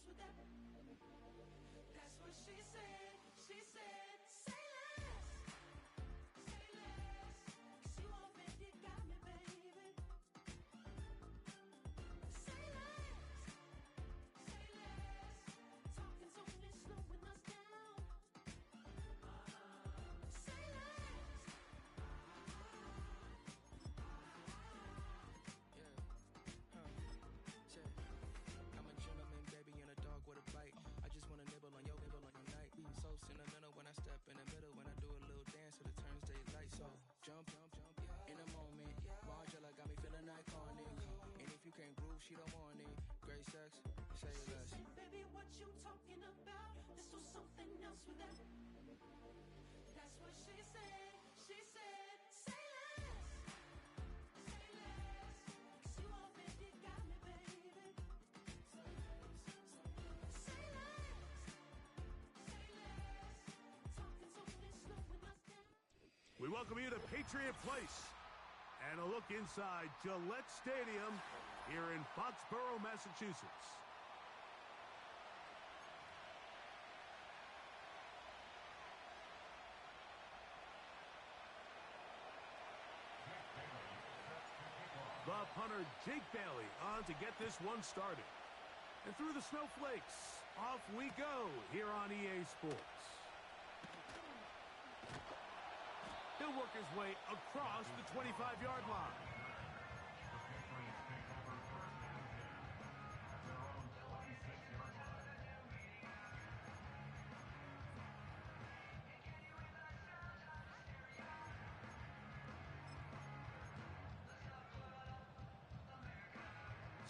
with that. That's what she said. She said, say less. Say less. 'Cause you already got me, baby. Say less. Say less. Talking's only slowing us down. Say less. I'm a gentleman, baby, and a dog with a bite. I just wanna nibble on your night. So sentimental when I step in the middle. When I do a little dance, till it turns daylight. So jump, in a moment. Margella got me feeling iconic. And if you can't groove, she don't want it. Great sex, say less. Say, baby, what you talking about? This was something else with that. That's what she said. She said, say less. Say less. 'Cause you already got me, baby. Say less. Say less. Talking's only slowing us down. We welcome you to Patriot Place and a look inside Gillette Stadium here in Foxborough, Massachusetts. The punter, Jake Bailey, on to get this one started. And through the snowflakes, off we go here on EA Sports. He'll work his way across the 25-yard line.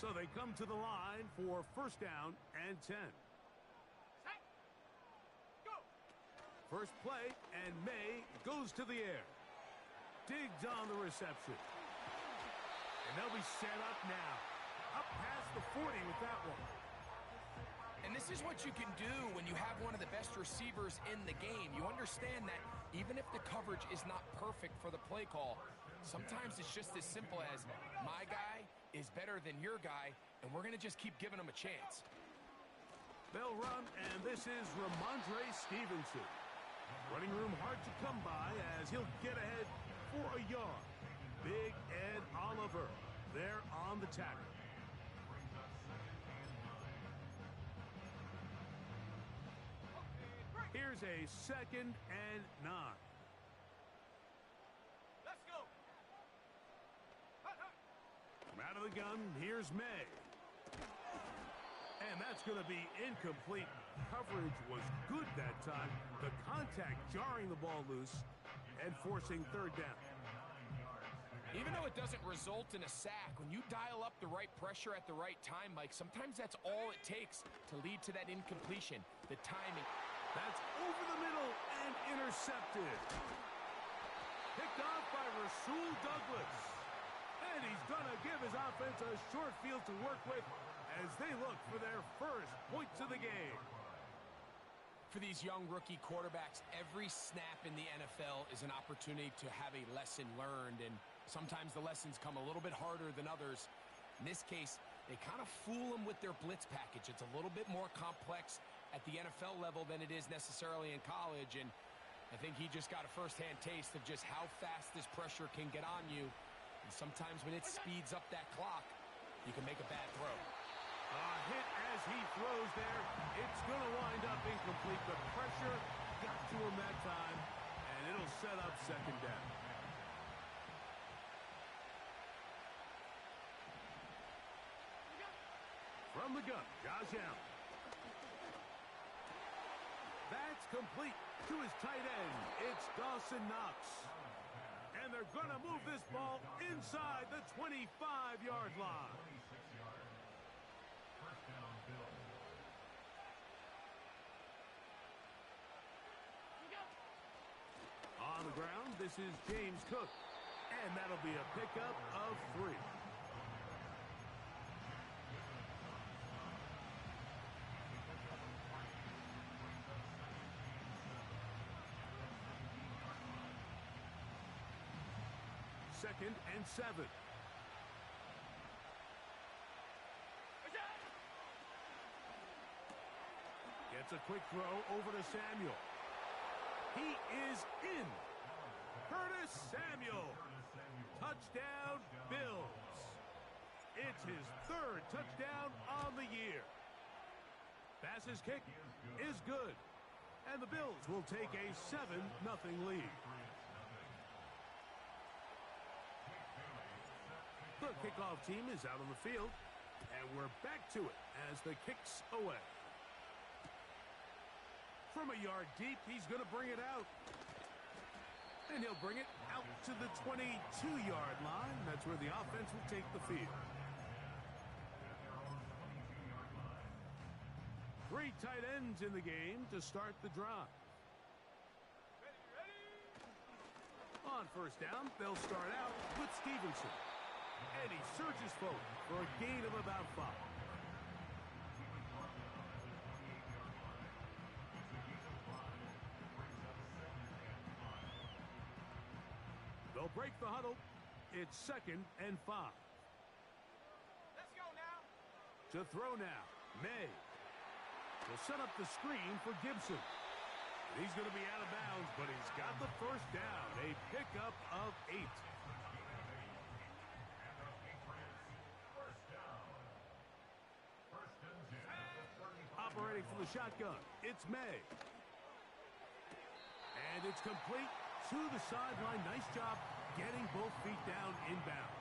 So they come to the line for first down and 10. Set. Go. First play, and May goes to the air. Diggs on the reception. And they'll be set up now. Up past the 40 with that one. And this is what you can do when you have one of the best receivers in the game. You understand that even if the coverage is not perfect for the play call, sometimes it's just as simple as my guy is better than your guy, and we're going to just keep giving him a chance. They'll run, and this is Ramondre Stevenson. Running room hard to come by as he'll get ahead for a yard. Big Ed Oliver there on the tackle. Here's a 2nd and 9. Let's go. From out of the gun, here's May. And that's going to be incomplete. Coverage was good that time. The contact jarring the ball loose and forcing 3rd down. Even though it doesn't result in a sack, when you dial up the right pressure at the right time, Mike, sometimes that's all it takes to lead to that incompletion, the timing. That's over the middle and intercepted. Picked off by Rasul Douglas. And he's going to give his offense a short field to work with as they look for their first points of the game. For these young rookie quarterbacks, every snap in the NFL is an opportunity to have a lesson learned, and sometimes the lessons come a little bit harder than others. In this case, they kind of fool them with their blitz package. It's a little bit more complex at the NFL level than it is necessarily in college, and I think he just got a first-hand taste of just how fast this pressure can get on you. And sometimes when it speeds up that clock, you can make a bad throw. A hit as he throws there. It's going to wind up incomplete. The pressure got to him that time, and it'll set up 2nd down. From the gun, Josh Allen. That's complete to his tight end. It's Dawson Knox. And they're going to move this ball inside the 25-yard line. On the ground, this is James Cook. And that'll be a pickup of 3. Second and 7. It's a quick throw over to Samuel. He is in. Curtis Samuel. Touchdown, Bills. It's his third touchdown on the year. Bass's kick is good. And the Bills will take a 7-0 lead. The kickoff team is out on the field. And we're back to it as the kick's away. From a yard deep, he's going to bring it out. And he'll bring it out to the 22-yard line. That's where the offense will take the field. 3 tight ends in the game to start the drive. On first down, they'll start out with Stevenson. And he searches forward for a gain of about 5. They'll break the huddle. It's 2nd and 5. Let's go now. To throw now, May. Will set up the screen for Gibson. He's going to be out of bounds, but he's got the first down. A pickup of 8. Operating from the shotgun, it's May. And it's complete to the sideline. Nice job getting both feet down inbounds.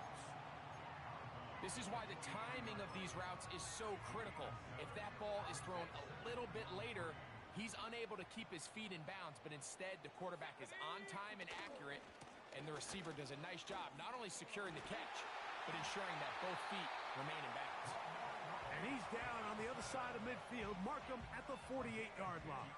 This is why the timing of these routes is so critical. If that ball is thrown a little bit later, he's unable to keep his feet in bounds, but instead the quarterback is on time and accurate, and the receiver does a nice job not only securing the catch, but ensuring that both feet remain in bounds. And he's down on the other side of midfield. Mark him at the 48-yard line.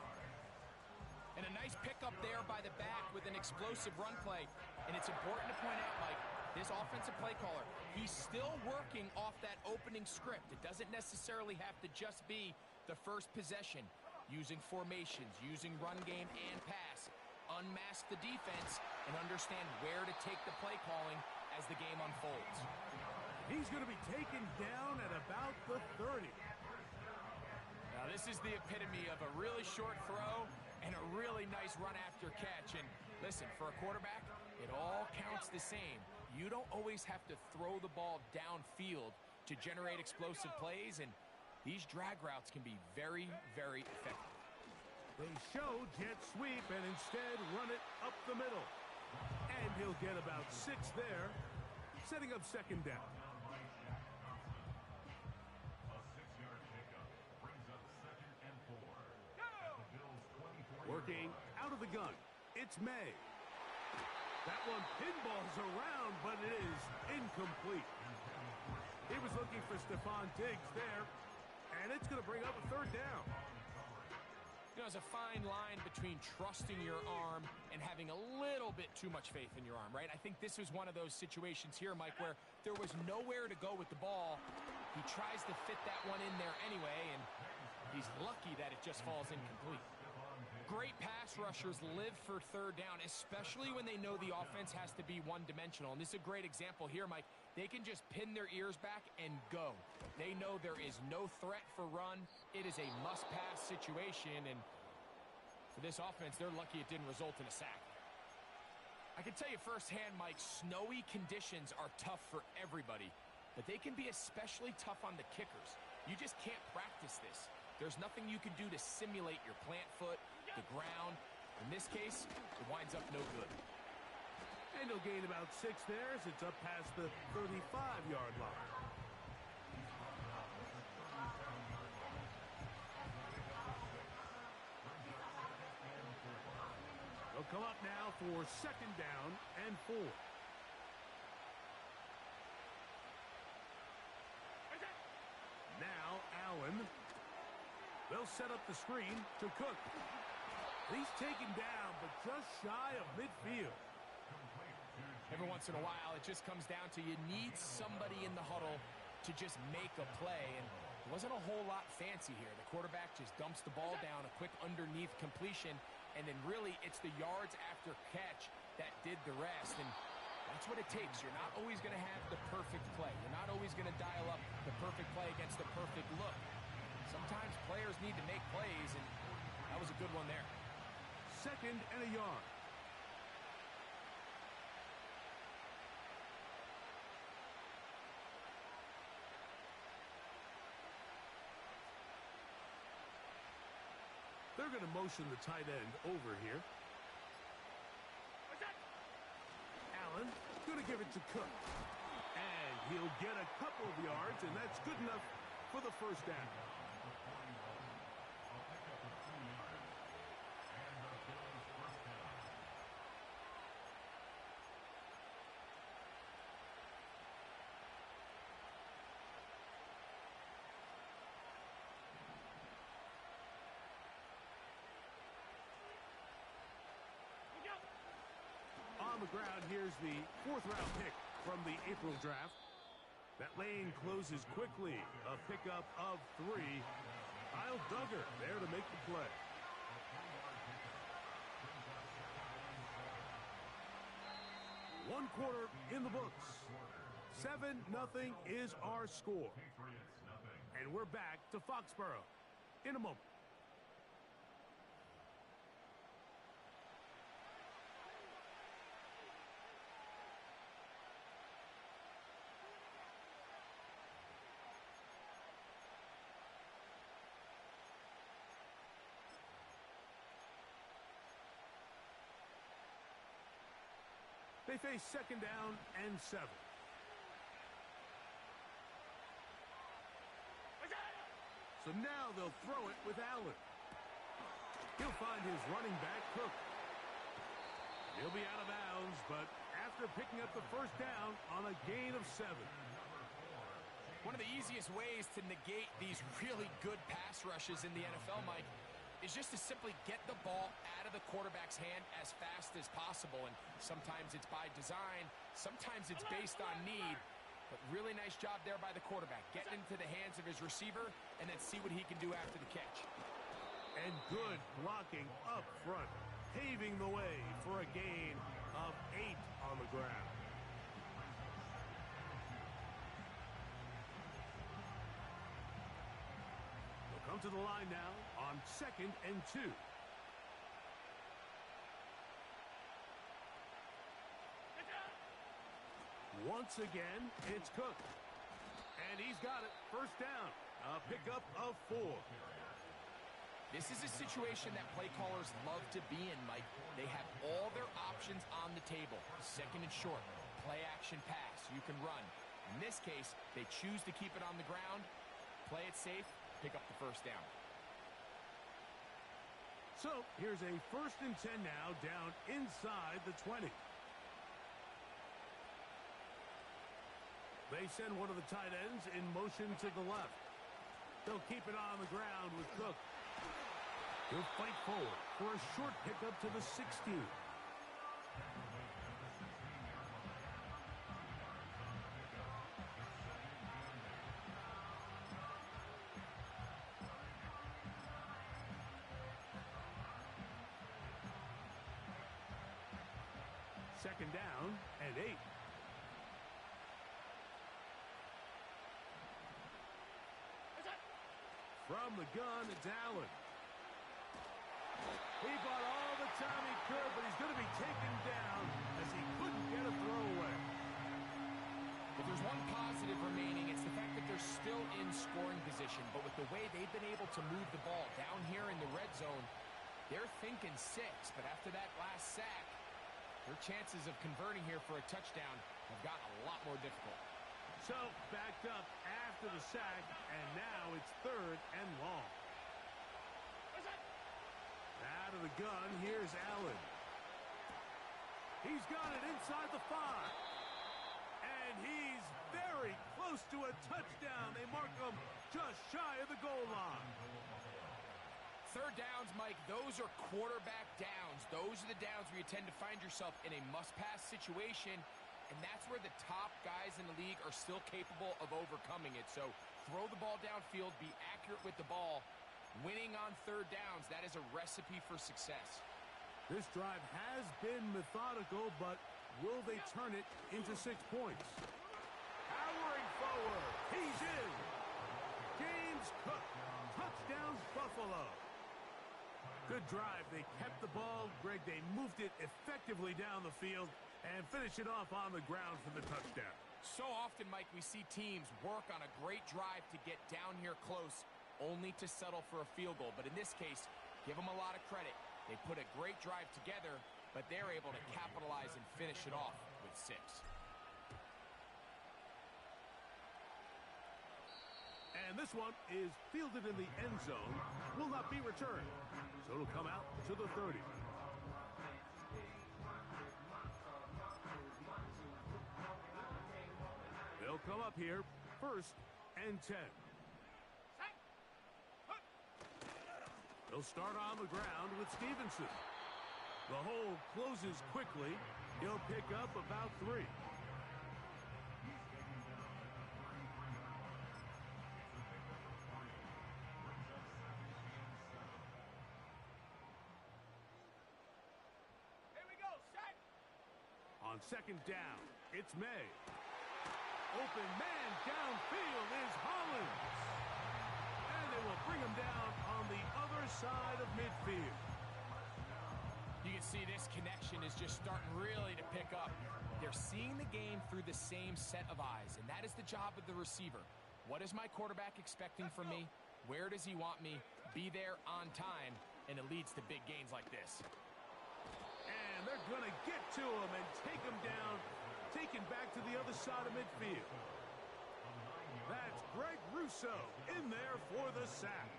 And a nice pickup there by the back with an explosive run play. And it's important to point out, Mike, this offensive play caller, he's still working off that opening script. It doesn't necessarily have to just be the first possession. Using formations, using run game and pass. Unmask the defense and understand where to take the play calling as the game unfolds. He's going to be taken down at about the 30. Now this is the epitome of a really short throw and a really nice run after catch. And listen, for a quarterback, it all counts the same. You don't always have to throw the ball downfield to generate explosive plays, and these drag routes can be very, very effective. They show jet sweep and instead run it up the middle. And he'll get about 6 there, setting up 2nd down. Working out of the gun, it's May. That one pinballs around, but it is incomplete. He was looking for Stephon Diggs there, and it's going to bring up a 3rd down. You know, there's a fine line between trusting your arm and having a little bit too much faith in your arm, right? I think this was one of those situations here, Mike, where there was nowhere to go with the ball. He tries to fit that one in there anyway, and he's lucky that it just falls incomplete. Great pass rushers live for 3rd down, especially when they know the offense has to be one-dimensional. And this is a great example here, Mike. They can just pin their ears back and go. They know there is no threat for run. It is a must-pass situation, and for this offense, they're lucky it didn't result in a sack. I can tell you firsthand, Mike, snowy conditions are tough for everybody, but they can be especially tough on the kickers. You just can't practice this. There's nothing you can do to simulate your plant foot, the ground. In this case, it winds up no good. And he'll gain about 6 there as it's up past the 35-yard line. They'll come up now for 2nd down and 4. Now Allen. They'll set up the screen to Cook. He's taken down, but just shy of midfield. Every once in a while, it just comes down to you need somebody in the huddle to just make a play, and it wasn't a whole lot fancy here. The quarterback just dumps the ball down, a quick underneath completion, and then really it's the yards after catch that did the rest, and that's what it takes. You're not always going to have the perfect play. You're not always going to dial up the perfect play against the perfect look. Sometimes players need to make plays, and that was a good one there. 2nd and a yard. They're going to motion the tight end over here. Allen going to give it to Cook. And he'll get a couple of yards, and that's good enough for the first down. On the ground, here's the 4th-round pick from the April draft. That lane closes quickly. A pickup of 3. Kyle Duggar there to make the play. One quarter in the books. 7-0 is our score. And we're back to Foxborough in a moment. They face 2nd down and 7. So now they'll throw it with Allen. He'll find his running back, Cook. He'll be out of bounds, but after picking up the first down on a gain of 7. One of the easiest ways to negate these really good pass rushes in the NFL, Mike, is just to simply get the ball out of the quarterback's hand as fast as possible. And sometimes it's by design, sometimes it's based on need. But really nice job there by the quarterback, getting into the hands of his receiver and then see what he can do after the catch. And good blocking up front, paving the way for a gain of 8 on the ground. They'll come to the line now on 2nd and 2. Once again, it's Cook. And he's got it. First down. A pickup of 4. This is a situation that play callers love to be in, Mike. They have all their options on the table. 2nd and short. Play action pass. You can run. In this case, they choose to keep it on the ground, play it safe, pick up the first down. So here's a 1st and 10 now, down inside the 20. They send one of the tight ends in motion to the left. They'll keep it on the ground with Cook. He'll fight forward for a short pickup to the 16. Second down and 8. From the gun, it's Allen. He bought all the time he could, but he's going to be taken down as he couldn't get a throwaway. If there's one positive remaining, it's the fact that they're still in scoring position. But with the way they've been able to move the ball down here in the red zone, they're thinking 6. But after that last sack, their chances of converting here for a touchdown have gotten a lot more difficult. So, backed up after the sack, and now it's 3rd and long. Out of the gun, here's Allen. He's got it inside the 5. And he's very close to a touchdown. They mark him just shy of the goal line. 3rd downs, Mike, those are quarterback downs. Those are the downs where you tend to find yourself in a must-pass situation, and that's where the top guys in the league are still capable of overcoming it. So throw the ball downfield, be accurate with the ball. Winning on 3rd downs, that is a recipe for success. This drive has been methodical, but will they turn it into 6 points? Powering forward, he's in. Gain It's cooked. Touchdowns, Buffalo. Good drive. They kept the ball. Greg, they moved it effectively down the field and finished it off on the ground for the touchdown. So often, Mike, we see teams work on a great drive to get down here close, only to settle for a field goal. But in this case, give them a lot of credit. They put a great drive together, but they're able to capitalize and finish it off with 6. And this one is fielded in the end zone, will not be returned. So it'll come out to the 30. They'll come up here, 1st and 10. They'll start on the ground with Stevenson. The hole closes quickly. He'll pick up about 3. On 2nd down, it's May. Open man downfield is Hollins. And they will bring him down on the other side of midfield. You can see this connection is just starting really to pick up. They're seeing the game through the same set of eyes, and that is the job of the receiver. What is my quarterback expecting from me? Where does he want me? Be there on time, and it leads to big gains like this. And they're going to get to him and take him down, taken back to the other side of midfield. That's Greg Russo in there for the sack.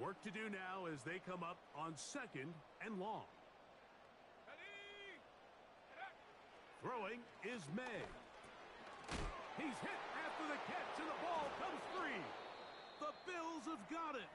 Work to do now as they come up on 2nd and long. Throwing is May. He's hit after the catch, and the ball comes free. The Bills have got it.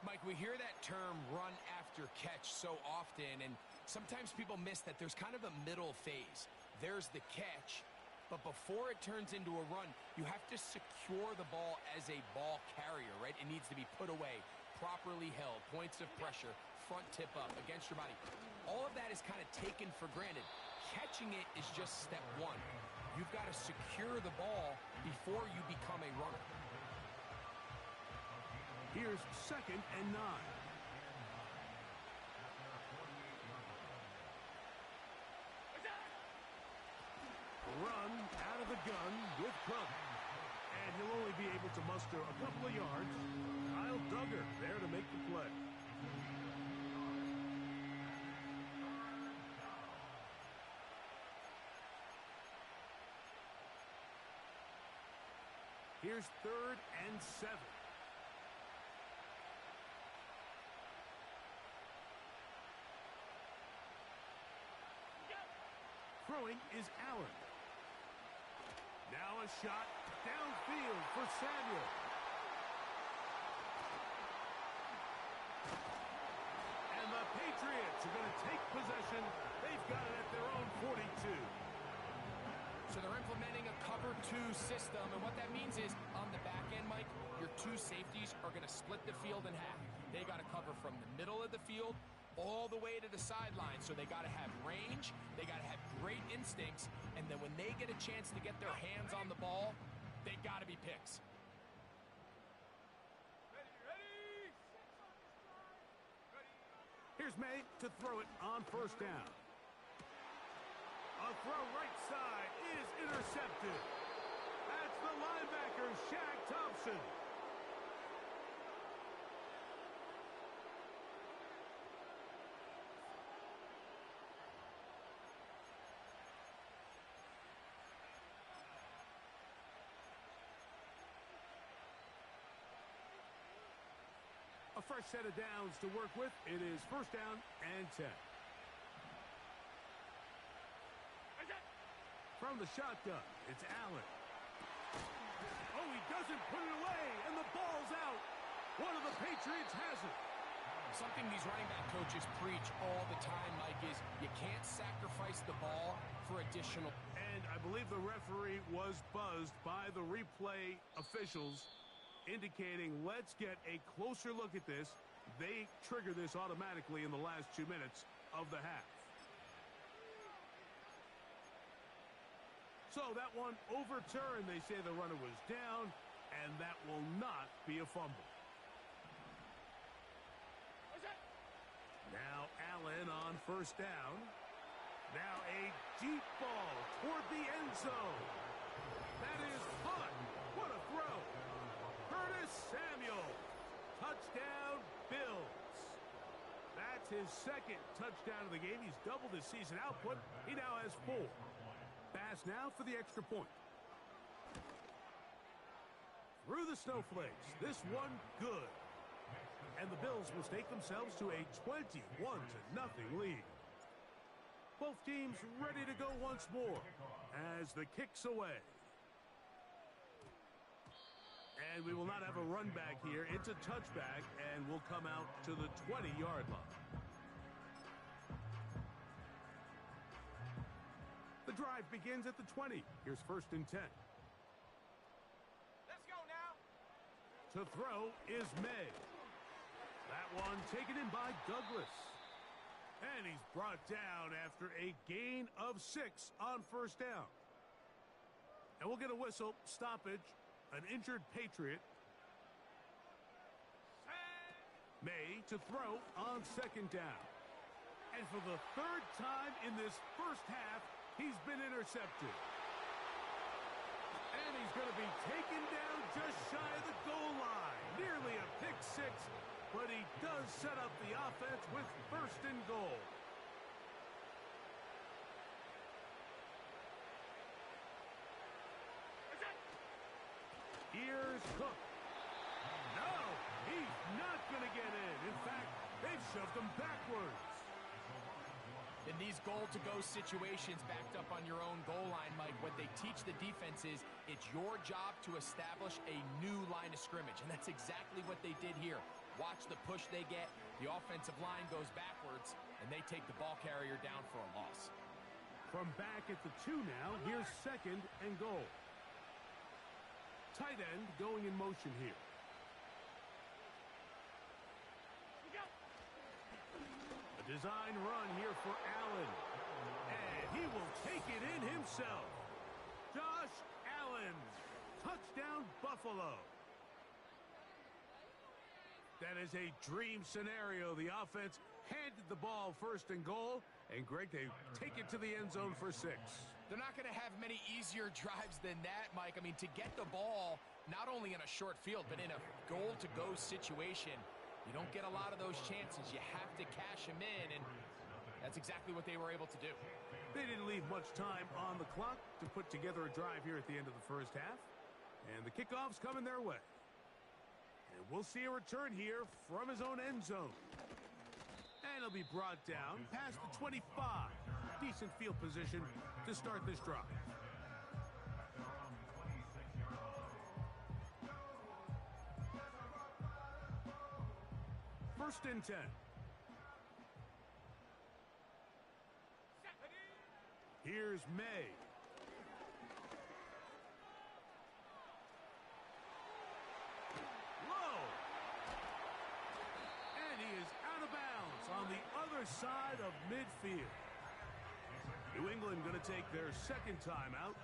Mike, we hear that term run after catch so often, and sometimes people miss that there's kind of a middle phase. There's the catch, but before it turns into a run, you have to secure the ball as a ball carrier, right? It needs to be put away, properly held, points of pressure, front tip up against your body. All of that is kind of taken for granted. Catching it is just step 1. You've got to secure the ball before you become a runner. Here's 2nd and 9. Run out of the gun with Cook. And he'll only be able to muster a couple of yards. Kyle Duggar there to make the play. Here's 3rd and 7. Throwing is Allen. Now a shot downfield for Samuel. And the Patriots are going to take possession. They've got it at their own 42. So they're implementing a cover 2 system, and what that means is on the back end, Mike, your 2 safeties are going to split the field in half. They got to cover from the middle of the field all the way to the sideline, so they got to have range, they got to have great instincts, and then when they get a chance to get their hands on the ball, they got to be picks. Here's May to throw it on 1st down. A throw right side is intercepted. That's the linebacker, Shaq Thompson. A fresh set of downs to work with. It is 1st down and 10. From the shotgun, it's Allen. Oh, he doesn't put it away, and the ball's out. One of the Patriots has it. Something these running back coaches preach all the time, Mike, is you can't sacrifice the ball for additional. And I believe the referee was buzzed by the replay officials, indicating let's get a closer look at this. They trigger this automatically in the last 2 minutes of the half. So that one overturned. They say the runner was down, and that will not be a fumble. Now Allen on first down. Now a deep ball toward the end zone. That is caught. What a throw. Curtis Samuel. Touchdown, Bills. That's his second touchdown of the game. He's doubled his season output. He now has 4. Pass now for the extra point. Through the snowflakes. This one good. And the Bills will stake themselves to a 21-0 lead. Both teams ready to go once more as the kick's away. And we will not have a run back here. It's a touchback, and we'll come out to the 20-yard line. The drive begins at the 20. Here's first and 10. Let's go now. To throw is May. That one taken in by Douglas. And he's brought down after a gain of 6 on first down. And we'll get a whistle, stoppage, an injured Patriot. May to throw on second down. And for the 3rd time in this first half, he's been intercepted. And he's going to be taken down just shy of the goal line. Nearly a pick 6, but he does set up the offense with first and goal. Here's Cook. No, he's not going to get in. In fact, they've shoved him backwards. In these goal-to-go situations backed up on your own goal line, Mike, what they teach the defense is it's your job to establish a new line of scrimmage, and that's exactly what they did here. Watch the push they get. The offensive line goes backwards, and they take the ball carrier down for a loss. From back at the 2 now, here's second and goal. Tight end going in motion here. A design run here for Allen. And he will take it in himself. Josh Allen. Touchdown, Buffalo. That is a dream scenario. The offense handed the ball first and goal. And, Greg, they take it to the end zone for 6. They're not going to have many easier drives than that, Mike. I mean, to get the ball, not only in a short field, but in a goal-to-go situation, you don't get a lot of those chances. You have to cash them in, and that's exactly what they were able to do. They didn't leave much time on the clock to put together a drive here at the end of the first half. And the kickoff's coming their way. And we'll see a return here from his own end zone. And he'll be brought down past the 25. Decent field position to start this drive. First and 10. Here's May. Low. And he is out of bounds on the other side of midfield. New England going to take their second timeout,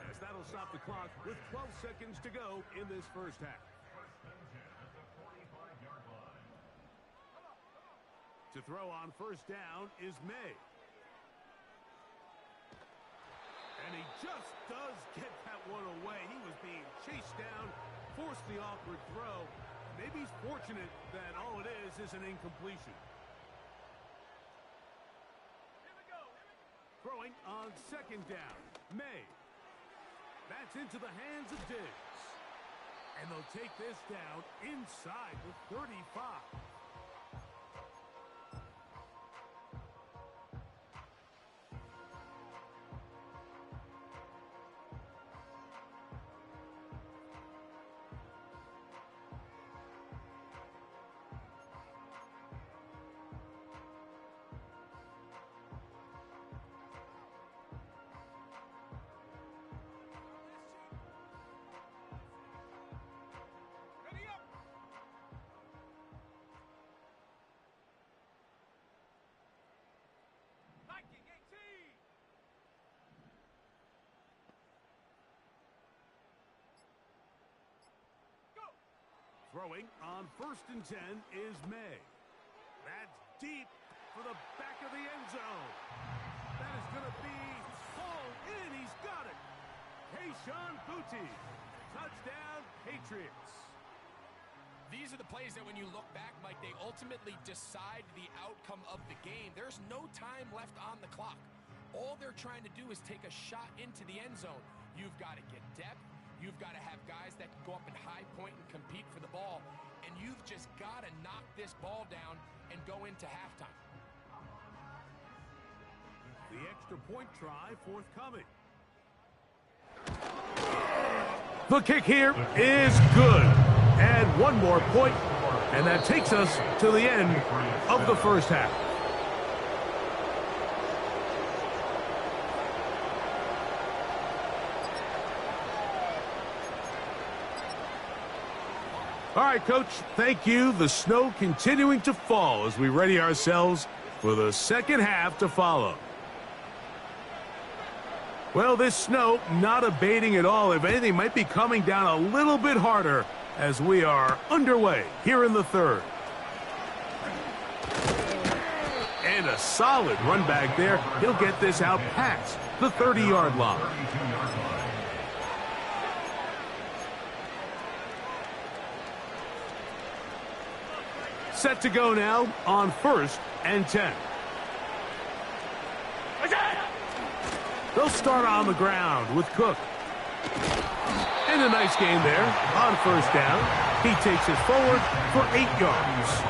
as that'll stop the clock with 12 seconds to go in this first half. To throw on first down is May. And he just does get that one away. He was being chased down, forced the awkward throw. Maybe he's fortunate that all it is an incompletion. Throwing on second down, May. That's into the hands of Diggs. And they'll take this down inside the 35. Throwing on 1st and 10 is May. That's deep for the back of the end zone. That is going to be hauled in. He's got it. Kayshon Boutte. Touchdown, Patriots. These are the plays that when you look back, Mike, they ultimately decide the outcome of the game. There's no time left on the clock. All they're trying to do is take a shot into the end zone. You've got to get depth. You've got to have guys that can go up and high point and compete for the ball. And you've just got to knock this ball down and go into halftime. The extra point try forthcoming. The kick here is good. And one more point, and that takes us to the end of the first half. All right, Coach, thank you. The snow continuing to fall as we ready ourselves for the second half to follow. Well, this snow not abating at all. If anything, might be coming down a little bit harder as we are underway here in the third. And a solid run back there. He'll get this out past the 30-yard line. Set to go now on 1st and 10. They'll start on the ground with Cook. And a nice game there on 1st down. He takes it forward for 8 yards.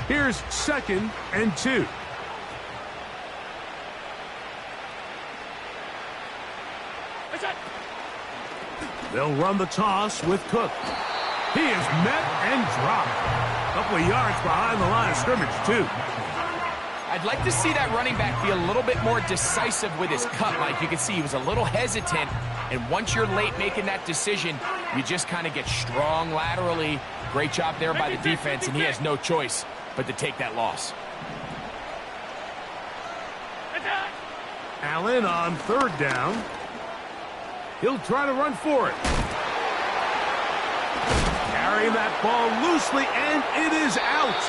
Here's 2nd and 2. They'll run the toss with Cook. He is met and dropped. A couple of yards behind the line of scrimmage, too. I'd like to see that running back be a little bit more decisive with his cut, Mike. You can see he was a little hesitant, and once you're late making that decision, you just kind of get strong laterally. Great job there by the defense, and he has no choice but to take that loss. Allen on 3rd down. He'll try to run for it. Carrying that ball loosely, and it is out.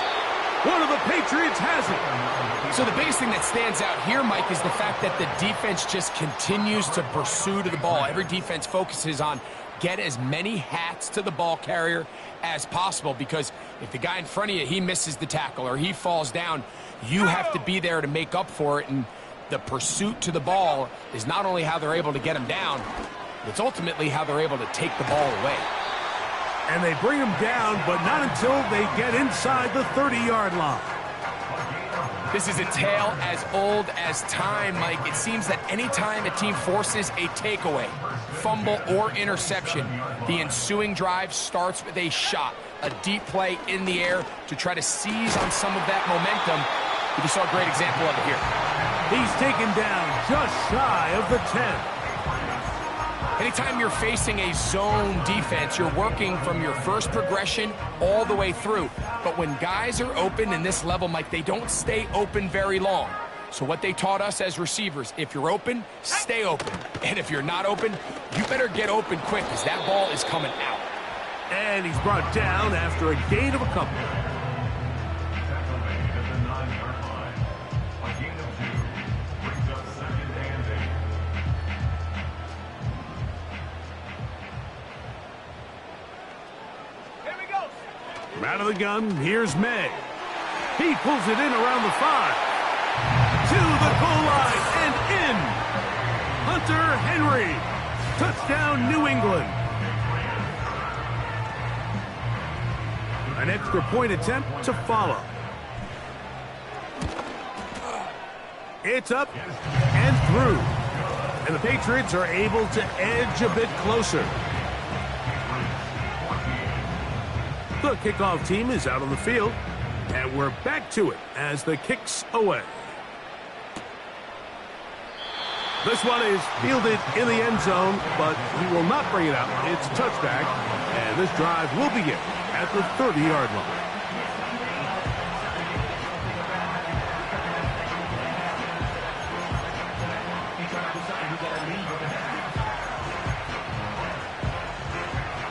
One of the Patriots has it. So the biggest thing that stands out here, Mike, is the fact that the defense just continues to pursue to the ball. Every defense focuses on get as many hats to the ball carrier as possible, because if the guy in front of you, he misses the tackle or he falls down, you have to be there to make up for it. And the pursuit to the ball is not only how they're able to get him down, it's ultimately how they're able to take the ball away. And they bring him down, but not until they get inside the 30-yard line. This is a tale as old as time, Mike. It seems that anytime a team forces a takeaway, fumble, or interception, the ensuing drive starts with a shot, a deep play in the air to try to seize on some of that momentum. You saw a great example of it here. He's taken down just shy of the 10. Anytime you're facing a zone defense, you're working from your first progression all the way through. But when guys are open in this level, Mike, they don't stay open very long. So what they taught us as receivers, if you're open, stay open. And if you're not open, you better get open quick, because that ball is coming out. And he's brought down after a gain of a couple. Out of the gun, here's May. He pulls it in around the 5. To the goal line and in. Hunter Henry. Touchdown, New England. An extra point attempt to follow. It's up and through. And the Patriots are able to edge a bit closer. The kickoff team is out on the field, and we're back to it as the kick's away. This one is fielded in the end zone, but he will not bring it out. It's touchback, and this drive will begin at the 30-yard line.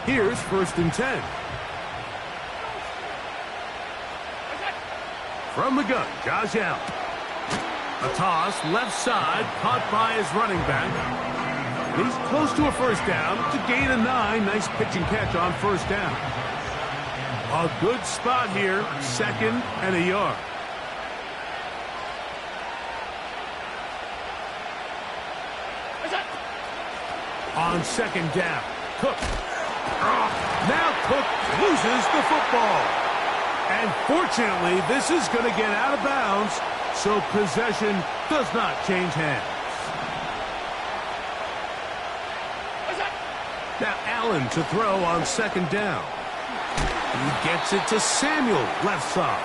Here's 1st and 10. From the gun, Josh Allen. A toss, left side, caught by his running back. He's close to a 1st down. To gain a 9, nice pitch and catch on 1st down. A good spot here, 2nd and a yard. On 2nd down, Cook. Now Cook loses the football. And fortunately, this is going to get out of bounds, so possession does not change hands. Now Allen to throw on 2nd down. He gets it to Samuel, left side.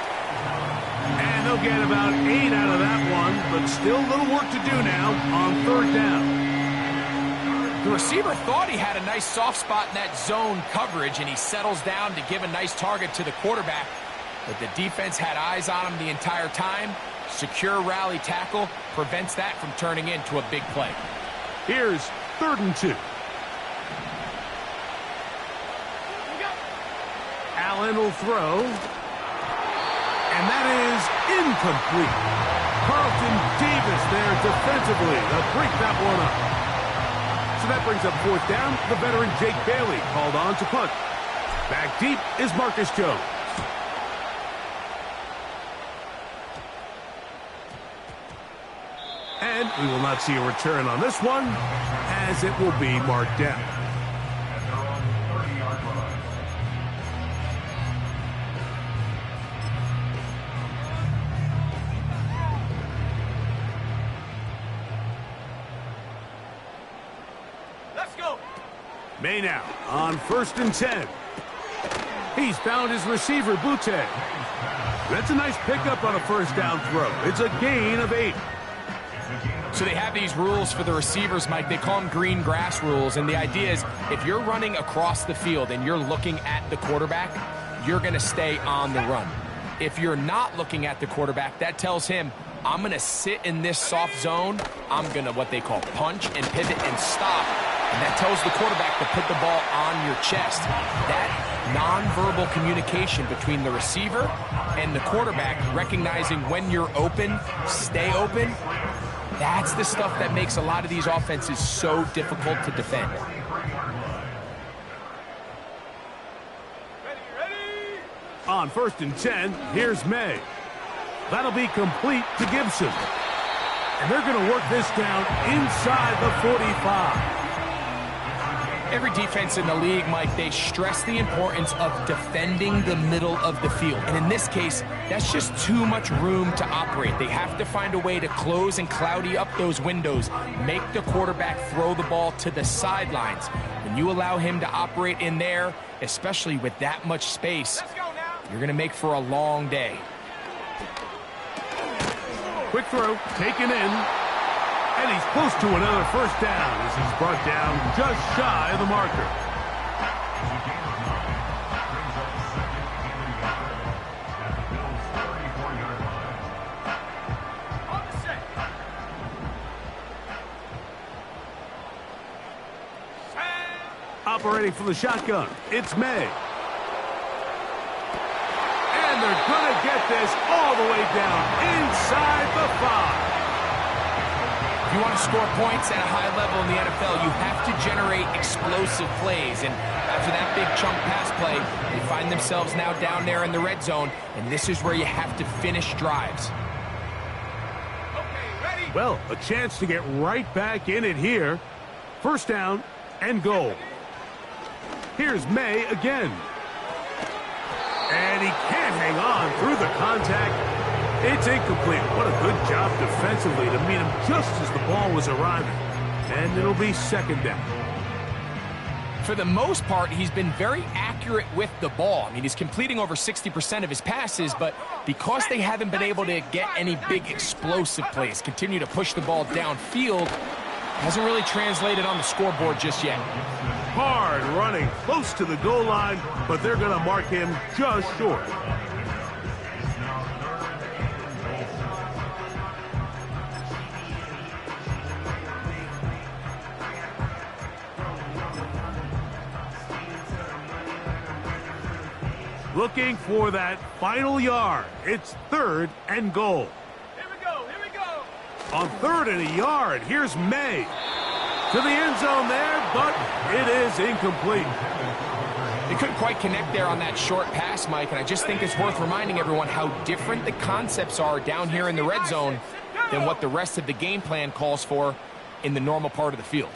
And they'll get about 8 out of that one, but still a little work to do now on 3rd down. The receiver thought he had a nice soft spot in that zone coverage, and he settles down to give a nice target to the quarterback. But the defense had eyes on him the entire time. Secure rally tackle prevents that from turning into a big play. Here's 3rd and 2. Allen will throw. And that is incomplete. Carlton Davis there defensively to break that one up. So that brings up 4th down. The veteran Jake Bailey called on to punt. Back deep is Marcus Jones. And we will not see a return on this one, as it will be marked down. May now on 1st and 10. He's found his receiver, Butte. That's a nice pickup on a 1st down throw. It's a gain of 8. So they have these rules for the receivers, Mike. They call them green grass rules. And the idea is if you're running across the field and you're looking at the quarterback, you're going to stay on the run. If you're not looking at the quarterback, that tells him, I'm going to sit in this soft zone. I'm going to what they call punch and pivot and stop. And that tells the quarterback to put the ball on your chest. That nonverbal communication between the receiver and the quarterback, recognizing when you're open, stay open, that's the stuff that makes a lot of these offenses so difficult to defend. On 1st and 10, here's May. That'll be complete to Gibson. And they're going to work this down inside the 45. Every defense in the league, Mike, they stress the importance of defending the middle of the field. And in this case, that's just too much room to operate. They have to find a way to close and cloudy up those windows, make the quarterback throw the ball to the sidelines. When you allow him to operate in there, especially with that much space, you're going to make for a long day. Quick throw, taken in. And he's close to another 1st down as he's brought down just shy of the marker. Operating from the shotgun, it's May. And they're going to get this all the way down inside the 5. If you want to score points at a high level in the NFL, you have to generate explosive plays. And after that big chunk pass play, they find themselves now down there in the red zone, and this is where you have to finish drives. Okay, ready? Well, a chance to get right back in it here. 1st down and goal. Here's May again. And he can't hang on through the contact. It's incomplete. What a good job defensively to meet him just as the ball was arriving. And it'll be 2nd down. For the most part, he's been very accurate with the ball. I mean, he's completing over 60% of his passes, but because they haven't been able to get any big explosive plays, continue to push the ball downfield, hasn't really translated on the scoreboard just yet. hard running close to the goal line, but they're going to mark him just short. Looking for that final yard. It's 3rd and goal. Here we go, here we go. On 3rd and a yard, here's May. To the end zone there, but it is incomplete. They couldn't quite connect there on that short pass, Mike, and I just think it's worth reminding everyone how different the concepts are down here in the red zone than what the rest of the game plan calls for in the normal part of the field.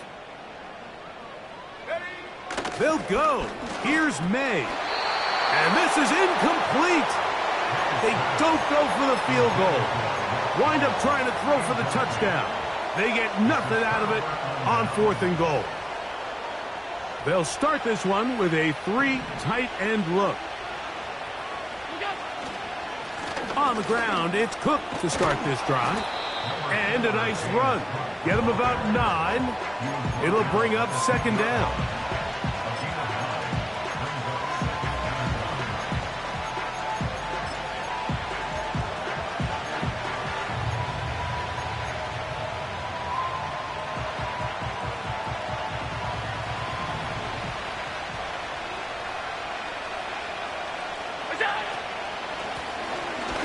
They'll go. Here's May. And this is incomplete. They don't go for the field goal. Wind up trying to throw for the touchdown. They get nothing out of it on 4th and goal. They'll start this one with a 3 tight end look. On the ground, it's Cook to start this drive. And a nice run. Get him about 9. It'll bring up 2nd down.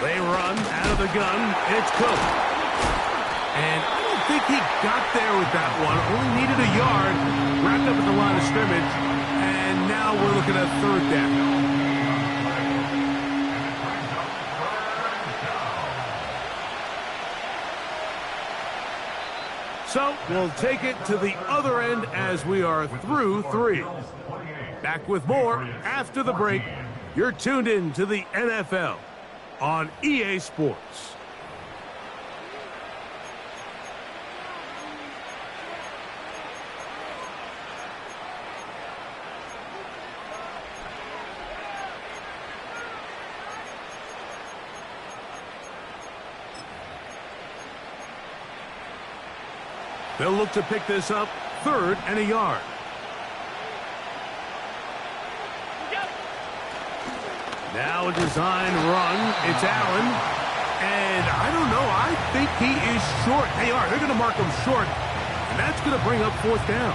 They run out of the gun. It's Cook. And I don't think he got there with that one. Only needed a yard. Wrapped up at the line of scrimmage. And now we're looking at 3rd down. So we'll take it to the other end as we are through 3. Back with more after the break. You're tuned in to the NFL on EA Sports. They'll look to pick this up 3rd and a yard. Now a design run. It's Allen. And I don't know. I think he is short. They are. They're going to mark him short. And that's going to bring up 4th down.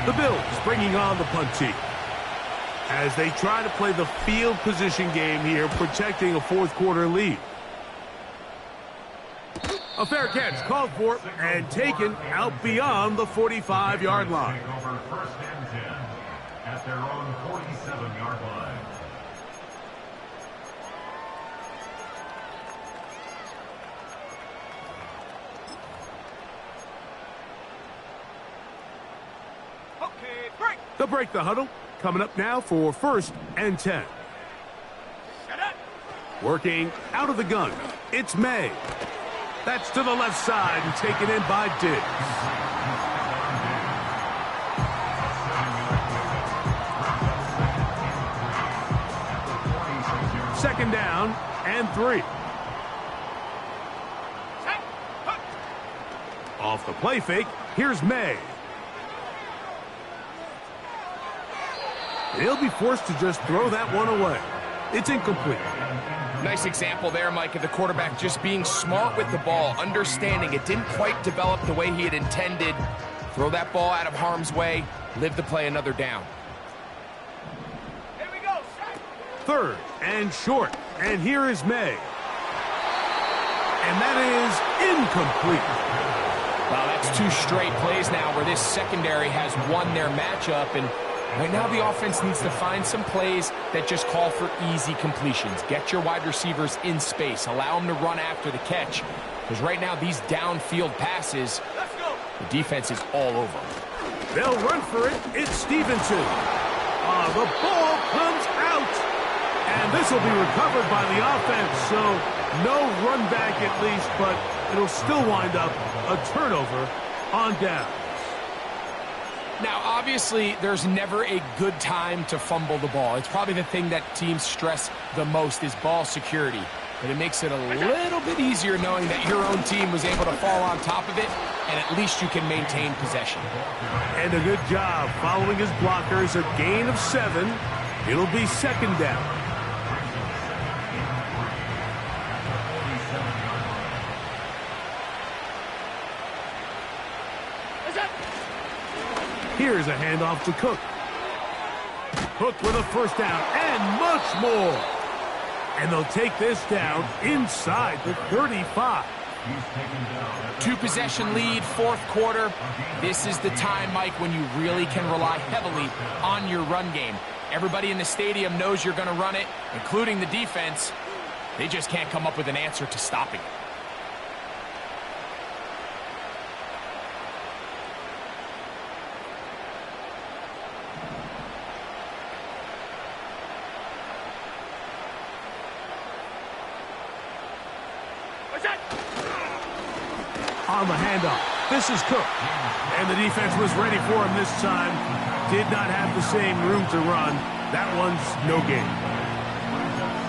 The Bills bringing on the punt team as they try to play the field position game here, protecting a 4th quarter lead. A fair catch called for and taken out beyond the 45-yard line. Over 1st and 10 at their own 47-yard line. They'll break the huddle. Coming up now for 1st and 10. Working out of the gun. It's May. That's to the left side and taken in by Diggs. Second down and 3. Off the play fake, here's May. He'll be forced to just throw that one away. It's incomplete. Nice example there, Mike, of the quarterback just being smart with the ball, understanding it didn't quite develop the way he had intended. Throw that ball out of harm's way, live to play another down. Here we go. 3rd and short. And here is May. And that is incomplete. Well, that's 2 straight plays now where this secondary has won their matchup, and right now the offense needs to find some plays that just call for easy completions. Get your wide receivers in space. Allow them to run after the catch. Because right now these downfield passes, the defense is all over. They'll run for it. It's Stevenson. The ball comes out. And this will be recovered by the offense. So no run back at least, but it'll still wind up a turnover on downs. Now, obviously, there's never a good time to fumble the ball. It's probably the thing that teams stress the most is ball security. But it makes it a little bit easier knowing that your own team was able to fall on top of it and at least you can maintain possession. And a good job following his blockers, a gain of 7. It'll be second down. Here's a handoff to Cook. Cook with a first down and much more. And they'll take this down inside the 35. 2-possession lead, fourth quarter. This is the time, Mike, when you really can rely heavily on your run game. Everybody in the stadium knows you're going to run it, including the defense. They just can't come up with an answer to stopping it. On the handoff, this is Cook. And the defense was ready for him this time. Did not have the same room to run. That one's no gain.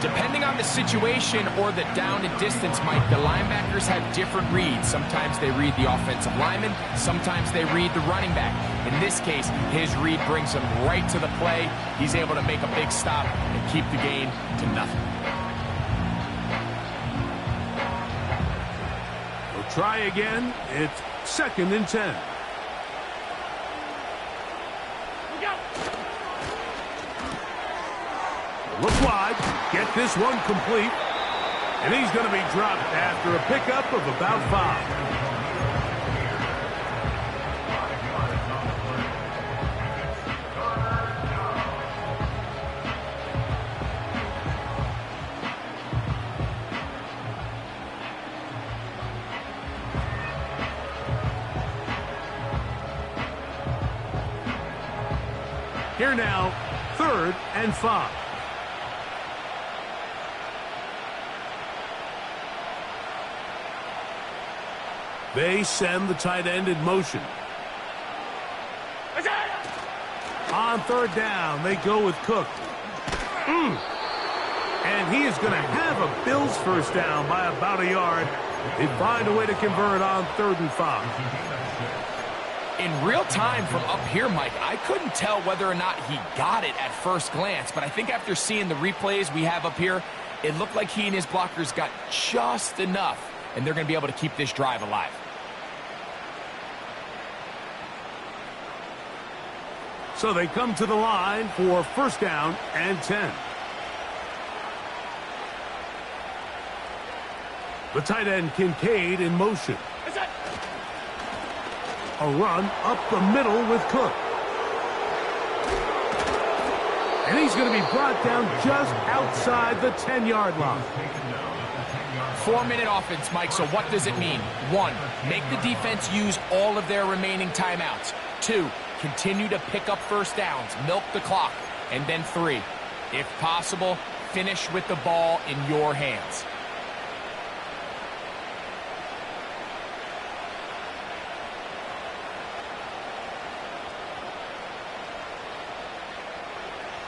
Depending on the situation or the down and distance, Mike, the linebackers have different reads. Sometimes they read the offensive lineman. Sometimes they read the running back. In this case, his read brings him right to the play. He's able to make a big stop and keep the gain to nothing. Try again. It's second and 10. Look wide. Get this one complete. And he's going to be dropped after a pickup of about 5. Here now, third and 5. They send the tight end in motion. On third down, they go with Cook. And he is going to have a Bills first down by about a yard. They find a way to convert on third and 5. In real time from up here, Mike, I couldn't tell whether or not he got it at first glance, but I think after seeing the replays we have up here, it looked like he and his blockers got just enough, and they're going to be able to keep this drive alive. So they come to the line for first down and 10. The tight end Kincaid in motion. A run up the middle with Cook. And he's going to be brought down just outside the 10-yard line. 4-minute offense, Mike, so what does it mean? 1, make the defense use all of their remaining timeouts. 2, continue to pick up first downs, milk the clock. And then 3, if possible, finish with the ball in your hands.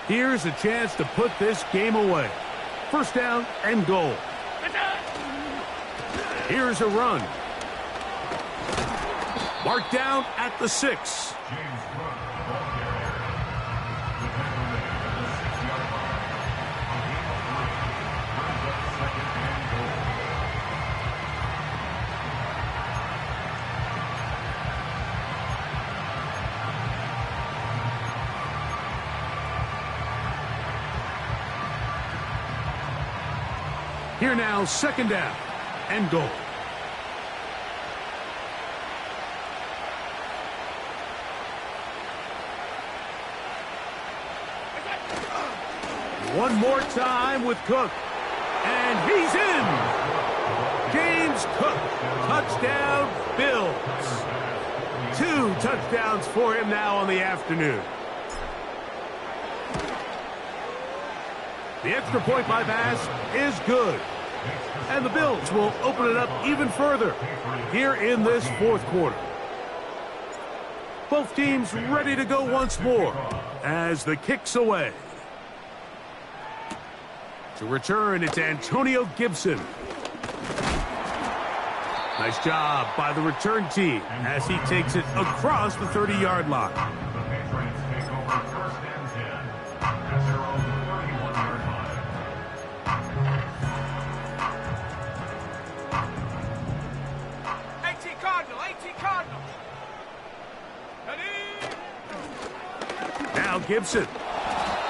Here's a chance to put this game away. First down and goal. Here's a run. Marked down at the 6. Here now, second down and goal. One more time with Cook. And he's in. James Cook. Touchdown, Bills. 2 touchdowns for him now on the afternoon. The extra point by pass is good. And the Bills will open it up even further here in this fourth quarter. Both teams ready to go once more as the kick's away. To return, it's Antonio Gibson. Nice job by the return team as he takes it across the 30-yard line. The Patriots take over first and 10 at their own 31-yard line. 18 Cardinal, 18 Cardinal. Now Gibson.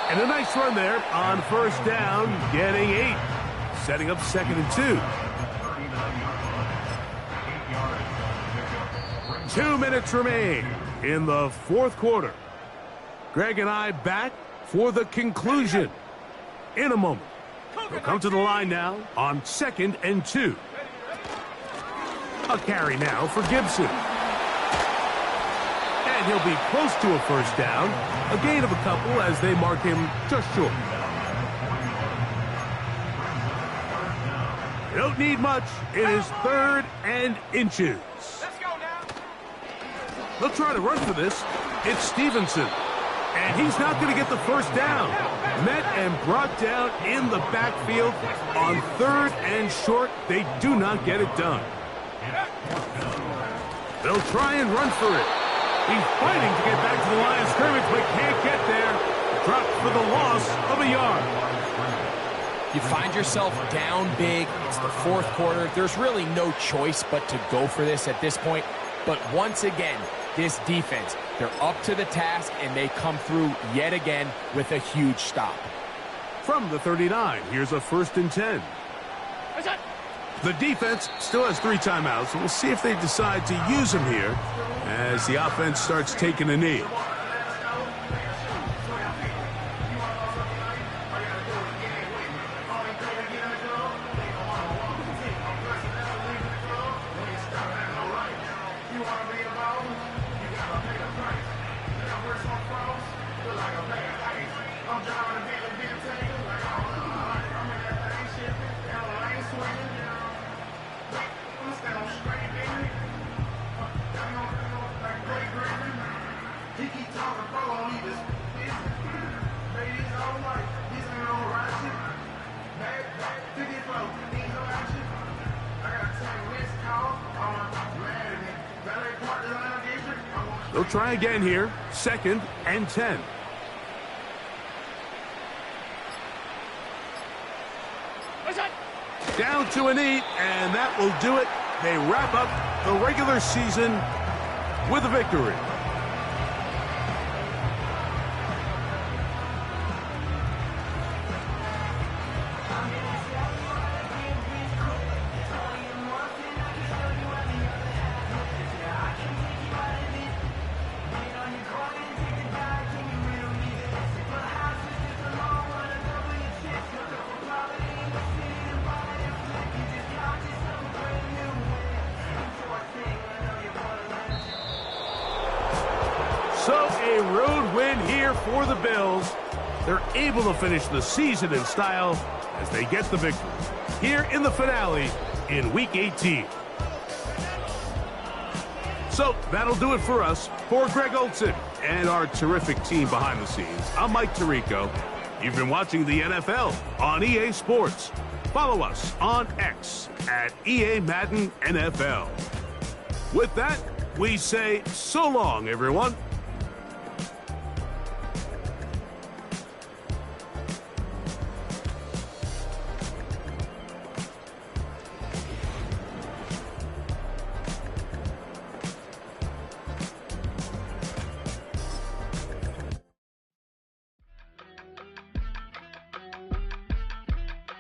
And a nice run there on first down, getting 8. Setting up 2nd and 2. 2 minutes remain in the fourth quarter. Greg and I back for the conclusion in a moment. We'll come to the line now on 2nd and 2. A carry now for Gibson. And he'll be close to a first down. A gain of a couple as they mark him just short. They don't need much. It is 3rd and inches. Let's go now. They'll try to run for this. It's Stevenson. And he's not going to get the first down. Met and brought down in the backfield on 3rd and short. They do not get it done. They'll try and run for it. He's fighting to get back to the line of scrimmage, but can't get there. Dropped for the loss of a yard. You find yourself down big. It's the fourth quarter. There's really no choice but to go for this at this point. But once again, this defense, they're up to the task, and they come through yet again with a huge stop. From the 39, here's a 1st and 10. The defense still has 3 timeouts, so we'll see if they decide to use them here as the offense starts taking a knee. They'll try again here. 2nd and 10. Down to a knee, and that will do it. They wrap up the regular season with a victory. So a road win here for the Bills. They're able to finish the season in style as they get the victory here in the finale in Week 18. So that'll do it for us. For Greg Olson and our terrific team behind the scenes, I'm Mike Tirico. You've been watching the NFL on EA Sports. Follow us on X at EA Madden NFL. With that, we say so long, everyone.